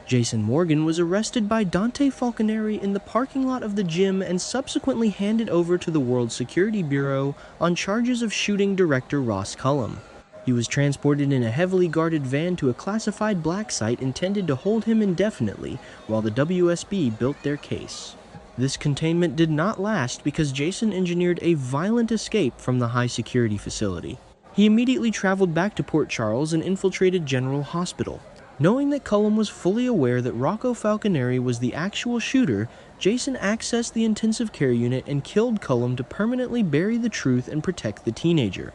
Jason Morgan was arrested by Dante Falconeri in the parking lot of the gym and subsequently handed over to the World Security Bureau on charges of shooting director Ross Cullum. He was transported in a heavily guarded van to a classified black site intended to hold him indefinitely while the WSB built their case. This containment did not last because Jason engineered a violent escape from the high-security facility. He immediately traveled back to Port Charles and infiltrated General Hospital. Knowing that Cullum was fully aware that Rocco Falconeri was the actual shooter, Jason accessed the intensive care unit and killed Cullum to permanently bury the truth and protect the teenager.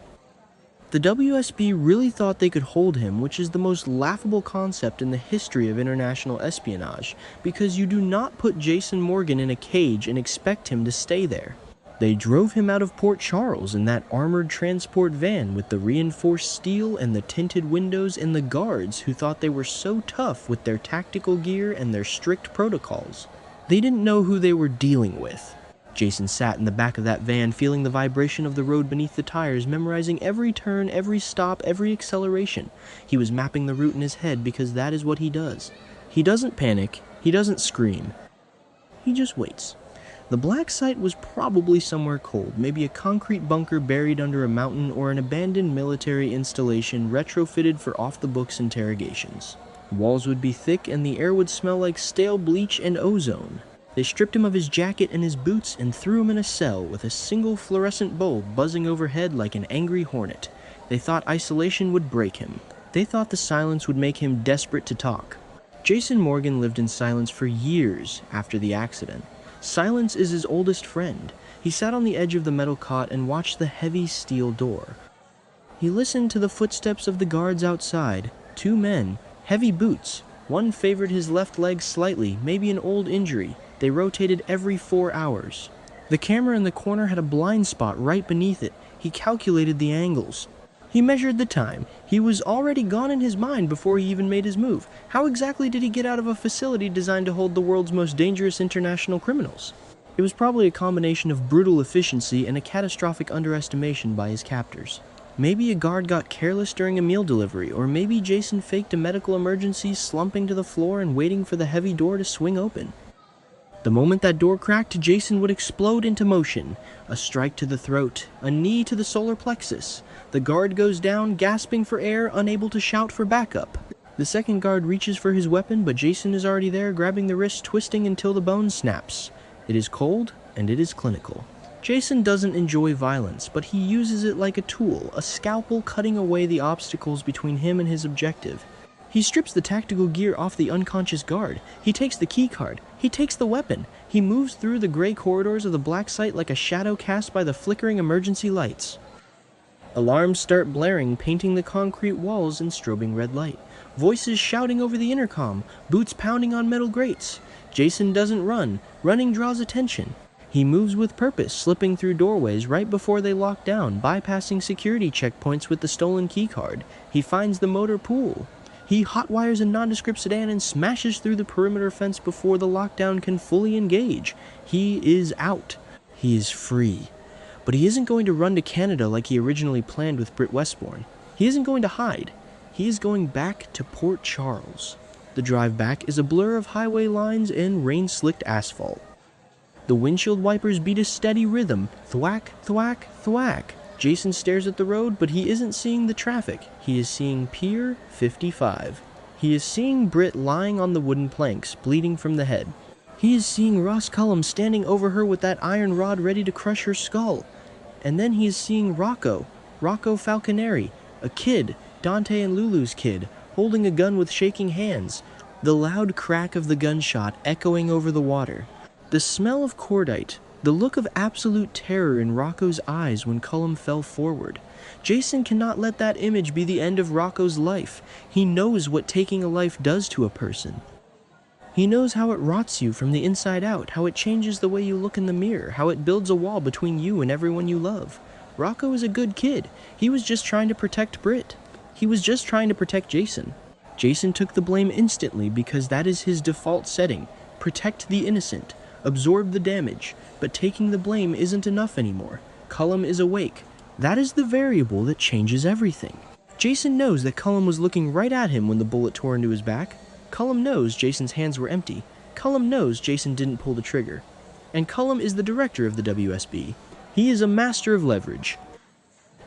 The WSB really thought they could hold him, which is the most laughable concept in the history of international espionage, because you do not put Jason Morgan in a cage and expect him to stay there. They drove him out of Port Charles in that armored transport van with the reinforced steel and the tinted windows and the guards who thought they were so tough with their tactical gear and their strict protocols. They didn't know who they were dealing with. Jason sat in the back of that van feeling the vibration of the road beneath the tires, memorizing every turn, every stop, every acceleration. He was mapping the route in his head because that is what he does. He doesn't panic, he doesn't scream. He just waits. The black site was probably somewhere cold, maybe a concrete bunker buried under a mountain or an abandoned military installation retrofitted for off-the-books interrogations. Walls would be thick and the air would smell like stale bleach and ozone. They stripped him of his jacket and his boots and threw him in a cell with a single fluorescent bulb buzzing overhead like an angry hornet. They thought isolation would break him. They thought the silence would make him desperate to talk. Jason Morgan lived in silence for years after the accident. Silence is his oldest friend. He sat on the edge of the metal cot and watched the heavy steel door. He listened to the footsteps of the guards outside. 2 men, heavy boots. One favored his left leg slightly, maybe an old injury. They rotated every 4 hours. The camera in the corner had a blind spot right beneath it. He calculated the angles. He measured the time. He was already gone in his mind before he even made his move. How exactly did he get out of a facility designed to hold the world's most dangerous international criminals? It was probably a combination of brutal efficiency and a catastrophic underestimation by his captors. Maybe a guard got careless during a meal delivery, or maybe Jason faked a medical emergency, slumping to the floor and waiting for the heavy door to swing open. The moment that door cracked, Jason would explode into motion. A strike to the throat, a knee to the solar plexus. The guard goes down, gasping for air, unable to shout for backup. The second guard reaches for his weapon, but Jason is already there, grabbing the wrist, twisting until the bone snaps. It is cold, and it is clinical. Jason doesn't enjoy violence, but he uses it like a tool, a scalpel cutting away the obstacles between him and his objective. He strips the tactical gear off the unconscious guard. He takes the key card. He takes the weapon. He moves through the gray corridors of the black site like a shadow cast by the flickering emergency lights. Alarms start blaring, painting the concrete walls in strobing red light. Voices shouting over the intercom, boots pounding on metal grates. Jason doesn't run. Running draws attention. He moves with purpose, slipping through doorways right before they lock down, bypassing security checkpoints with the stolen keycard. He finds the motor pool. He hotwires a nondescript sedan and smashes through the perimeter fence before the lockdown can fully engage. He is out. He is free. But he isn't going to run to Canada like he originally planned with Britt Westbourne. He isn't going to hide. He is going back to Port Charles. The drive back is a blur of highway lines and rain-slicked asphalt. The windshield wipers beat a steady rhythm. Thwack, thwack, thwack. Jason stares at the road, but he isn't seeing the traffic. He is seeing Pier 55. He is seeing Britt lying on the wooden planks, bleeding from the head. He is seeing Ross Cullum standing over her with that iron rod ready to crush her skull. And then he is seeing Rocco Falconeri, a kid, Dante and Lulu's kid, holding a gun with shaking hands. The loud crack of the gunshot echoing over the water. The smell of cordite. The look of absolute terror in Rocco's eyes when Cullum fell forward. Jason cannot let that image be the end of Rocco's life. He knows what taking a life does to a person. He knows how it rots you from the inside out, how it changes the way you look in the mirror, how it builds a wall between you and everyone you love. Rocco is a good kid. He was just trying to protect Britt. He was just trying to protect Jason. Jason took the blame instantly because that is his default setting. Protect the innocent. Absorb the damage. But taking the blame isn't enough anymore. Cullum is awake. That is the variable that changes everything. Jason knows that Cullum was looking right at him when the bullet tore into his back. Cullum knows Jason's hands were empty. Cullum knows Jason didn't pull the trigger. And Cullum is the director of the WSB. He is a master of leverage.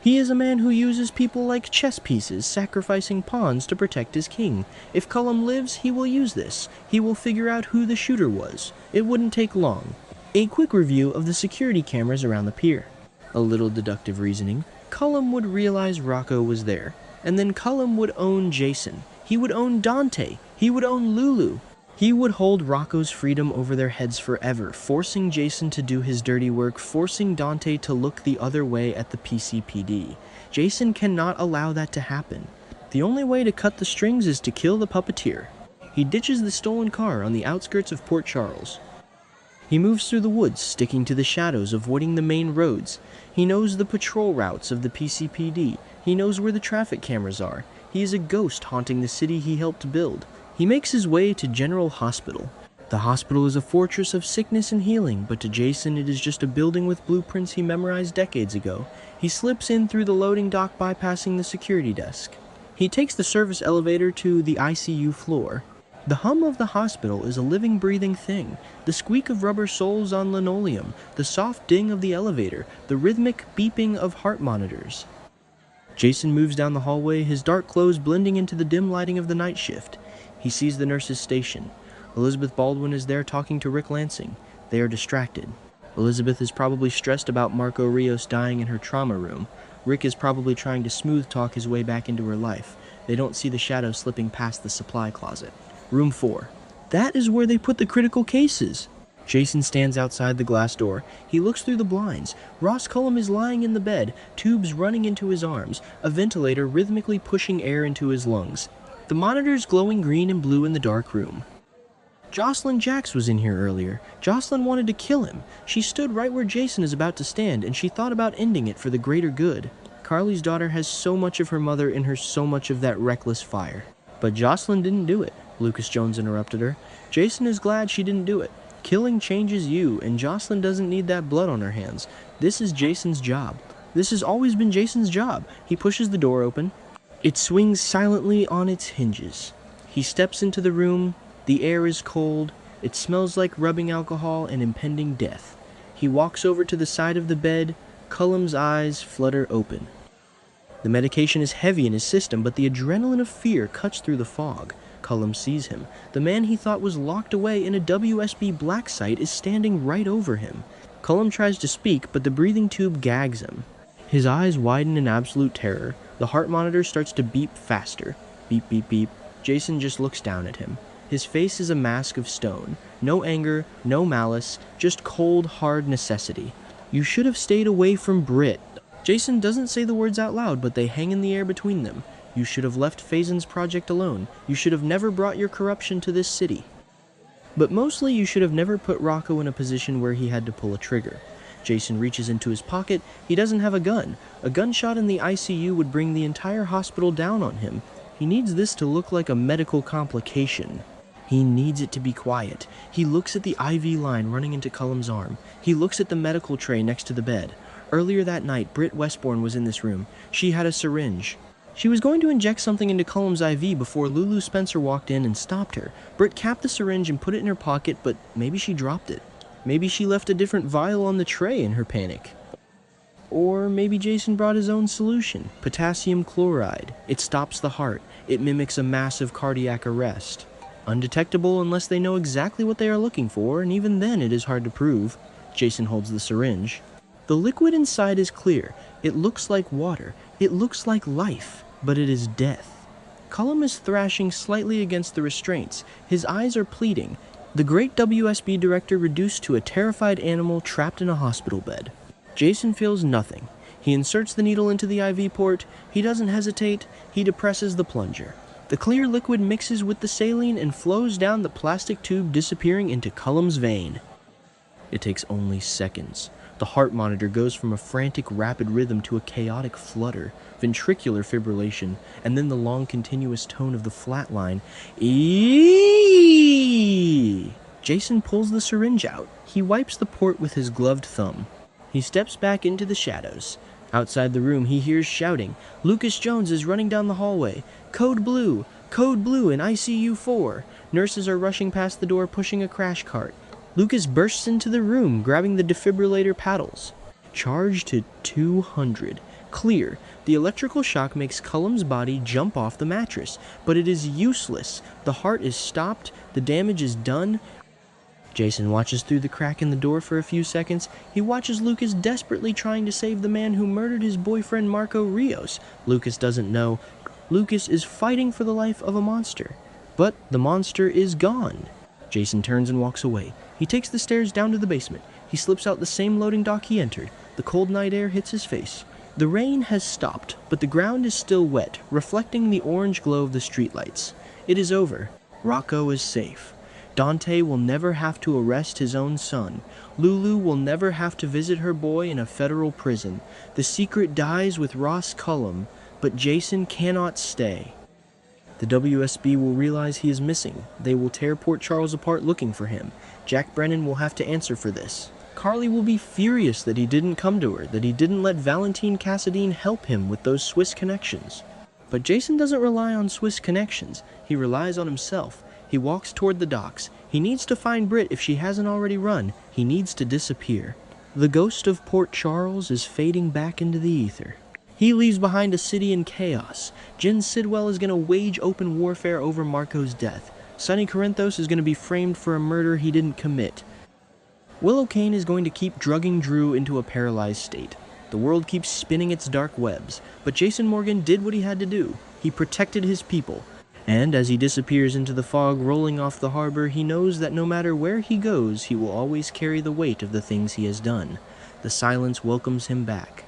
He is a man who uses people like chess pieces, sacrificing pawns to protect his king. If Cullum lives, he will use this. He will figure out who the shooter was. It wouldn't take long. A quick review of the security cameras around the pier. A little deductive reasoning. Cullum would realize Rocco was there. And then Cullum would own Jason. He would own Dante. He would own Lulu. He would hold Rocco's freedom over their heads forever, forcing Jason to do his dirty work, forcing Dante to look the other way at the PCPD. Jason cannot allow that to happen. The only way to cut the strings is to kill the puppeteer. He ditches the stolen car on the outskirts of Port Charles. He moves through the woods, sticking to the shadows, avoiding the main roads. He knows the patrol routes of the PCPD. He knows where the traffic cameras are. He is a ghost haunting the city he helped build. He makes his way to General Hospital. The hospital is a fortress of sickness and healing, but to Jason it is just a building with blueprints he memorized decades ago. He slips in through the loading dock, bypassing the security desk. He takes the service elevator to the ICU floor. The hum of the hospital is a living, breathing thing. The squeak of rubber soles on linoleum, the soft ding of the elevator, the rhythmic beeping of heart monitors. Jason moves down the hallway, his dark clothes blending into the dim lighting of the night shift. He sees the nurse's station. Elizabeth Baldwin is there talking to Rick Lansing. They are distracted. Elizabeth is probably stressed about Marco Rios dying in her trauma room. Rick is probably trying to smooth talk his way back into her life. They don't see the shadow slipping past the supply closet. Room 4. That is where they put the critical cases. Jason stands outside the glass door. He looks through the blinds. Ross Cullum is lying in the bed, tubes running into his arms, a ventilator rhythmically pushing air into his lungs. The monitors glowing green and blue in the dark room. Jocelyn Jax was in here earlier. Jocelyn wanted to kill him. She stood right where Jason is about to stand, and she thought about ending it for the greater good. Carly's daughter has so much of her mother in her, so much of that reckless fire. But Jocelyn didn't do it, Lucas Jones interrupted her. Jason is glad she didn't do it. Killing changes you, and Jocelyn doesn't need that blood on her hands. This is Jason's job. This has always been Jason's job. He pushes the door open. It swings silently on its hinges. He steps into the room. The air is cold. It smells like rubbing alcohol and impending death. He walks over to the side of the bed. Cullum's eyes flutter open. The medication is heavy in his system, but the adrenaline of fear cuts through the fog. Cullum sees him. The man he thought was locked away in a WSB black site is standing right over him. Cullum tries to speak, but the breathing tube gags him. His eyes widen in absolute terror. The heart monitor starts to beep faster. Beep, beep, beep. Jason just looks down at him. His face is a mask of stone. No anger, no malice, just cold, hard necessity. You should have stayed away from Britt. Jason doesn't say the words out loud, but they hang in the air between them. You should have left Faison's project alone. You should have never brought your corruption to this city. But mostly you should have never put Rocco in a position where he had to pull a trigger. Jason reaches into his pocket. He doesn't have a gun. A gunshot in the ICU would bring the entire hospital down on him. He needs this to look like a medical complication. He needs it to be quiet. He looks at the IV line running into Cullum's arm. He looks at the medical tray next to the bed. Earlier that night, Britt Westbourne was in this room. She had a syringe. She was going to inject something into Cullum's IV before Lulu Spencer walked in and stopped her. Britt capped the syringe and put it in her pocket, but maybe she dropped it. Maybe she left a different vial on the tray in her panic. Or maybe Jason brought his own solution. Potassium chloride. It stops the heart. It mimics a massive cardiac arrest. Undetectable unless they know exactly what they are looking for, and even then it is hard to prove. Jason holds the syringe. The liquid inside is clear. It looks like water. It looks like life, but it is death. Cullum is thrashing slightly against the restraints. His eyes are pleading. The great WSB director reduced to a terrified animal trapped in a hospital bed. Jason feels nothing. He inserts the needle into the IV port. He doesn't hesitate. He depresses the plunger. The clear liquid mixes with the saline and flows down the plastic tube, disappearing into Cullum's vein. It takes only seconds. The heart monitor goes from a frantic, rapid rhythm to a chaotic flutter, ventricular fibrillation, and then the long, continuous tone of the flat line. Eeeeee! Jason pulls the syringe out. He wipes the port with his gloved thumb. He steps back into the shadows. Outside the room, he hears shouting. Lucas Jones is running down the hallway. Code Blue! Code Blue in ICU 4! Nurses are rushing past the door pushing a crash cart. Lucas bursts into the room, grabbing the defibrillator paddles. Charge to 200. Clear. The electrical shock makes Cullum's body jump off the mattress, but it is useless. The heart is stopped, the damage is done. Jason watches through the crack in the door for a few seconds. He watches Lucas desperately trying to save the man who murdered his boyfriend Marco Rios. Lucas doesn't know. Lucas is fighting for the life of a monster. But the monster is gone. Jason turns and walks away. He takes the stairs down to the basement. He slips out the same loading dock he entered. The cold night air hits his face. The rain has stopped, but the ground is still wet, reflecting the orange glow of the streetlights. It is over. Rocco is safe. Dante will never have to arrest his own son. Lulu will never have to visit her boy in a federal prison. The secret dies with Ross Cullum, but Jason cannot stay. The WSB will realize he is missing. They will tear Port Charles apart looking for him. Jack Brennan will have to answer for this. Carly will be furious that he didn't come to her, that he didn't let Valentine Cassadine help him with those Swiss connections. But Jason doesn't rely on Swiss connections. He relies on himself. He walks toward the docks. He needs to find Britt if she hasn't already run. He needs to disappear. The ghost of Port Charles is fading back into the ether. He leaves behind a city in chaos. Jen Sidwell is going to wage open warfare over Marco's death. Sonny Corinthos is going to be framed for a murder he didn't commit. Willow Kane is going to keep drugging Drew into a paralyzed state. The world keeps spinning its dark webs, but Jason Morgan did what he had to do. He protected his people. And as he disappears into the fog rolling off the harbor, he knows that no matter where he goes, he will always carry the weight of the things he has done. The silence welcomes him back.